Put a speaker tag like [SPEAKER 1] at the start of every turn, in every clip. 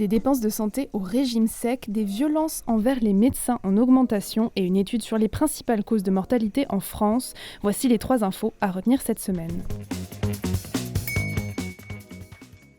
[SPEAKER 1] Des dépenses de santé au régime sec, des violences envers les médecins en augmentation et une étude sur les principales causes de mortalité en France. Voici les 3 infos à retenir cette semaine.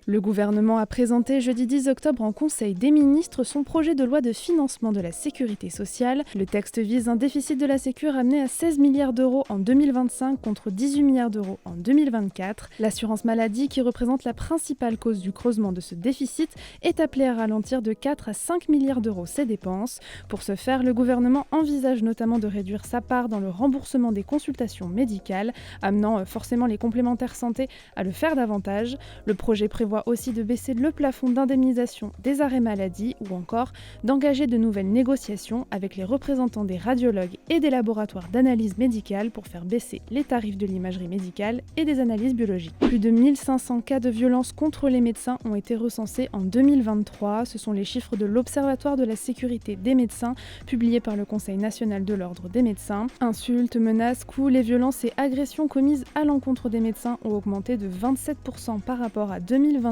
[SPEAKER 1] Le gouvernement a présenté jeudi 10 octobre en Conseil des ministres son projet de loi de financement de la sécurité sociale. Le texte vise un déficit de la Sécu ramené à 16 milliards d'euros en 2025 contre 18 milliards d'euros en 2024. L'assurance maladie, qui représente la principale cause du creusement de ce déficit, est appelée à ralentir de 4 à 5 milliards d'euros ses dépenses. Pour ce faire, le gouvernement envisage notamment de réduire sa part dans le remboursement des consultations médicales, amenant forcément les complémentaires santé à le faire davantage. Le projet prévoit aussi de baisser le plafond d'indemnisation des arrêts maladie ou encore d'engager de nouvelles négociations avec les représentants des radiologues et des laboratoires d'analyse médicale pour faire baisser les tarifs de l'imagerie médicale et des analyses biologiques. Plus de 1500 cas de violence contre les médecins ont été recensés en 2023. Ce sont les chiffres de l'Observatoire de la sécurité des médecins publiés par le Conseil national de l'ordre des médecins. Insultes, menaces, coups, les violences et agressions commises à l'encontre des médecins ont augmenté de 27% par rapport à 2022,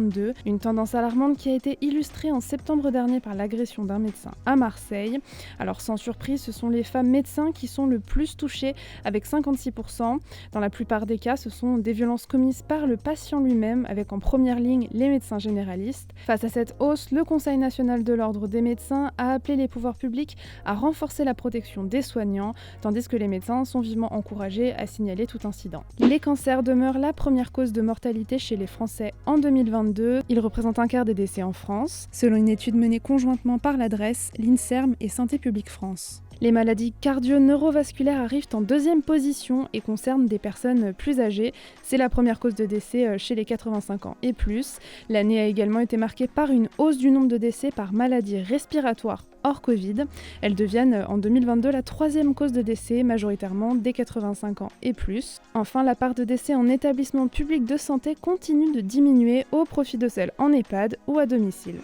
[SPEAKER 1] une tendance alarmante qui a été illustrée en septembre dernier par l'agression d'un médecin à Marseille. Alors sans surprise, ce sont les femmes médecins qui sont le plus touchées avec 56%. Dans la plupart des cas, ce sont des violences commises par le patient lui-même avec en première ligne les médecins généralistes. Face à cette hausse, le Conseil national de l'ordre des médecins a appelé les pouvoirs publics à renforcer la protection des soignants, tandis que les médecins sont vivement encouragés à signaler tout incident. Les cancers demeurent la première cause de mortalité chez les Français en 2022. Ils représentent un quart des décès en France, selon une étude menée conjointement par l'adresse, l'INSERM et Santé publique France. Les maladies cardio-neurovasculaires arrivent en deuxième position et concernent des personnes plus âgées. C'est la première cause de décès chez les 85 ans et plus. L'année a également été marquée par une hausse du nombre de décès par maladies respiratoires hors Covid. Elles deviennent en 2022 la 3e cause de décès, majoritairement dès 85 ans et plus. Enfin, la part de décès en établissement public de santé continue de diminuer au profit de celles en EHPAD ou à domicile.